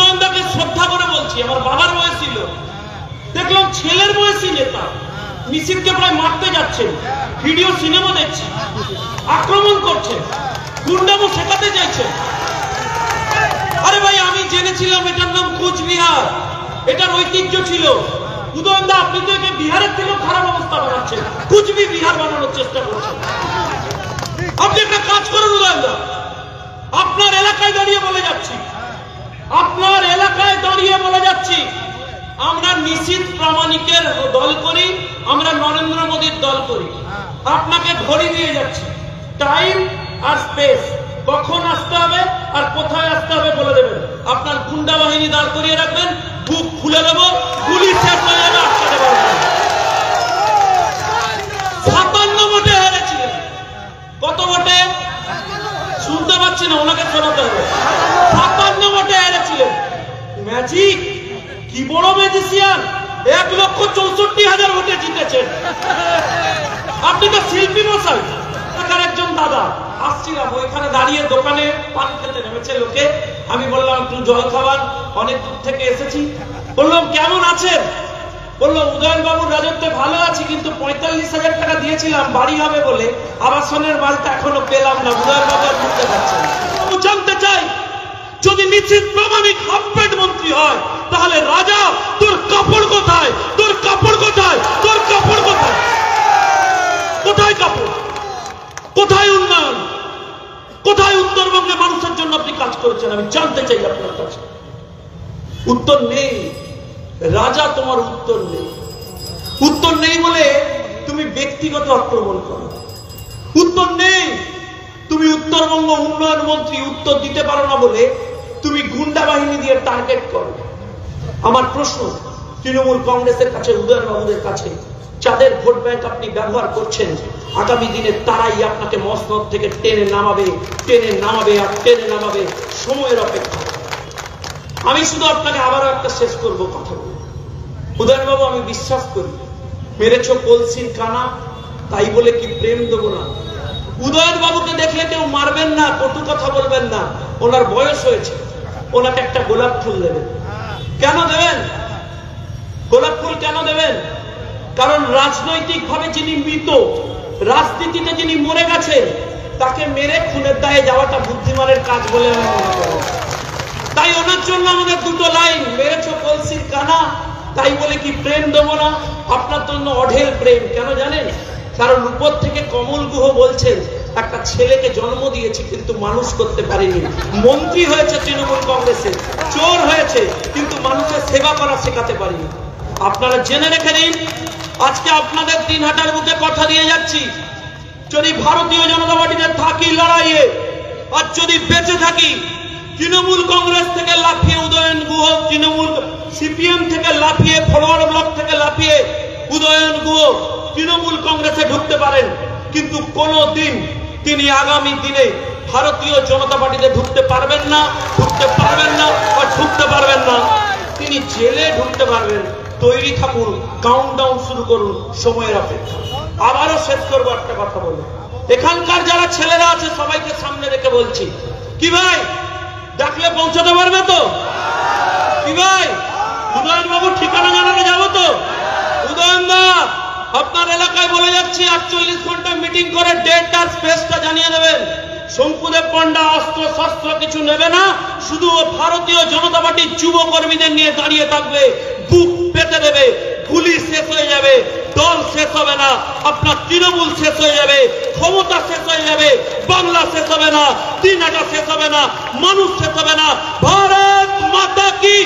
উদয়নদাকে শ্রদ্ধা করে বলছি, আমার বাবার বয়সী লোক, দেখলাম ছেলের বয়সী নেতা মিছিলকে প্রায় মারতে যাচ্ছেন, ভিডিও সিনেমা দেখছি, আক্রমণ করছেন, গুন্ডামো শেখাতে চাইছেন। আরে ভাই, আমি জেনেছিলাম এটার নাম কোচবিহার, এটার ঐতিহ্য ছিল। উদয়নদা, আপনি তো একে বিহারের থেকেও খারাপ অবস্থা বানাচ্ছেন, কুচবিহার বানানোর চেষ্টা করছেন। আপনি একটা কাজ করুন উদয়নদা, আপনার এলাকায় দাঁড়িয়ে বলে যাচ্ছি, আপনার এলাকায় দাঁড়িয়ে বলে যাচ্ছি, আমরা নিশীথ প্রামাণিকের দল করি, আমরা নরেন্দ্র মোদীর দল করি। আপনাকে ঘড়ি দিয়ে যাচ্ছি, টাইম আর স্পেস, কখন আসতে হবে আর কোথায় আসতে হবে বলে দেবেন। আপনার গুন্ডা বাহিনী দাঁড় করিয়ে রাখবেন, বুক খুলে দেবো, গুলি শেষ হয়ে যাবে, আটকাতে পারবেন। 57 ভোটে হেরেছিলেন। কত ভোটে? শুনতে পাচ্ছি না, ওনাকে শোনাতে হবে। 57 ভোটে হেরেছিলেন। ম্যাজিক, কি বড় ম্যাজিশিয়ান, 1,64,000 ভোটে জিতেছেন। আপনি তো শিল্পী মশাই। একজন দাদা আসছিলাম, ওইখানে দাঁড়িয়ে দোকানে পান খেতে নেমেছে লোকে, আমি বললাম একটু জল খাবার, অনেক দূর থেকে এসেছি। বললাম কেমন আছেন? বললো উদয়ন বাবুর রাজত্বে ভালো আছি, কিন্তু 45,000 টাকা দিয়েছিলাম বাড়ি হবে বলে, আবাসনের মালটা এখনো পেলাম না। উদয়ন বাবু আর বুঝতে পারছেন। জানতে চাই, যদি নিশ্চিত প্রামাণিক হাফপেট মন্ত্রী হয়, তাহলে রাজা তোর কাপড় কোথায়? তোর কাপড় কোথায়? তোর কাপড় কোথায়? কোথায় কাপড়? কোথায় উন্নয়ন? কোথায় উত্তরবঙ্গে মানুষের জন্য আপনি কাজ করেছেন? আমি জানতে চাই আপনার কাছে। উত্তর নেই রাজা, তোমার উত্তর নেই। উত্তর নেই বলে তুমি ব্যক্তিগত আক্রমণ করো। উত্তর নেই, তুমি উত্তরবঙ্গ উন্নয়ন মন্ত্রী, উত্তর দিতে পারো না বলে তুমি গুন্ডা বাহিনী দিয়ে টার্গেট করো। আমার প্রশ্ন তৃণমূল কংগ্রেসের কাছে, উদয়ন বাবুদের কাছে, যাদের ভোট ব্যাংক আপনি ব্যবহার করছেন, আগামী দিনে তারাই আপনাকে মসনদ থেকে টেনে নামাবে, টেনে নামাবে আর টেনে নামাবে। সময়ের অপেক্ষা। আমি শুধু আপনাকে আবারও একটা শেষ করবো কথা বলে, উদয়ন বাবু, আমি বিশ্বাস করি মেরেছ কলসির কানা, তাই বলে কি প্রেম দেবো না? উদয়ন বাবুকে দেখলে কেউ মারবেন না, কটু কথা বলবেন না। ওনার বয়স হয়েছে, ওনাকে একটা গোলাপ ফুল দেবেন। কেন দেবেন গোলাপ ফুল? কেন দেবেন? কারণ রাজনৈতিক ভাবে যিনি মৃত, রাজনীতিতে যিনি মরে গেছেন, তাকে মেরে খুনের দায়ে যাওয়াটা বুদ্ধিমানের কাজ বলে আমি মনে করি। তাই ওনার জন্য আমাদের দুটো লাইন, মেরেছ কলসির কানা, তাই বলে কি প্রেম দেবো না? আপনার জন্য অঢেল প্রেম। কেন জানেন? কারণ উপর থেকে কমল গুহ বলছেন, একটা ছেলেকে জন্ম দিয়েছি কিন্তু মানুষ করতে পারিনি। মন্ত্রী হয়েছে তৃণমূল কংগ্রেসে, চোর হয়েছে, কিন্তু মানুষের সেবা করা শেখাতে পারিনি। আপনারা জেনে রেখে দিন, আজকে আপনাদের দিনহাটার বুকে কথা দিয়ে যাচ্ছি, যদি ভারতীয় জনতা পার্টিতে থাকি লড়াইয়ে, আর যদি বেঁচে থাকি, তৃণমূল কংগ্রেস থেকে লাফিয়ে উদয়ন গুহ, তৃণমূল সিপিএম থেকে লাফিয়ে, ফরওয়ার্ড ব্লক থেকে লাফিয়ে উদয়ন গুহ তৃণমূল কংগ্রেসে ঢুকতে পারেন, কিন্তু কোনদিন তিনি আগামী দিনে ভারতীয় জনতা পার্টিতে ঢুকতে পারবেন না, ঢুকতে পারবেন না, বা ঢুকতে পারবেন না। তিনি জেলে ঢুকতে পারবেন। তৈরি থাকুন, কাউন্টডাউন শুরু করুন, সময়ের অপেক্ষা। আবারও শেষ করবো একটা কথা বলে, এখানকার যারা ছেলেরা আছে সবাইকে সামনে রেখে বলছি, কি ভাই ডাকলে পৌঁছাতে পারবে তো? কি ভাই, উদয়ন বাবুর ঠিকানা জানাতে যাবো তো? উদয়ন দা, আপনার এলাকায় বলে যাচ্ছি, 48 ঘন্টা মিটিং করে ডেট আর স্পেসটা জানিয়ে দেবেন। শঙ্কুদেব পণ্ডা অস্ত্র শস্ত্র কিছু নেবে না, শুধু ভারতীয় জনতা পার্টির যুব কর্মীদের নিয়ে দাঁড়িয়ে থাকবে, বুক পেতে দেবে, গুলি শেষ হয়ে যাবে, দল শেষ হবে না, আপনার তৃণমূল শেষ হয়ে যাবে, ক্ষমতা শেষ হয়ে যাবে, বাংলা শেষ হবে না, দিনহাটা শেষ হবে না, মানুষ শেষ হবে না। ভারত মাতা কি।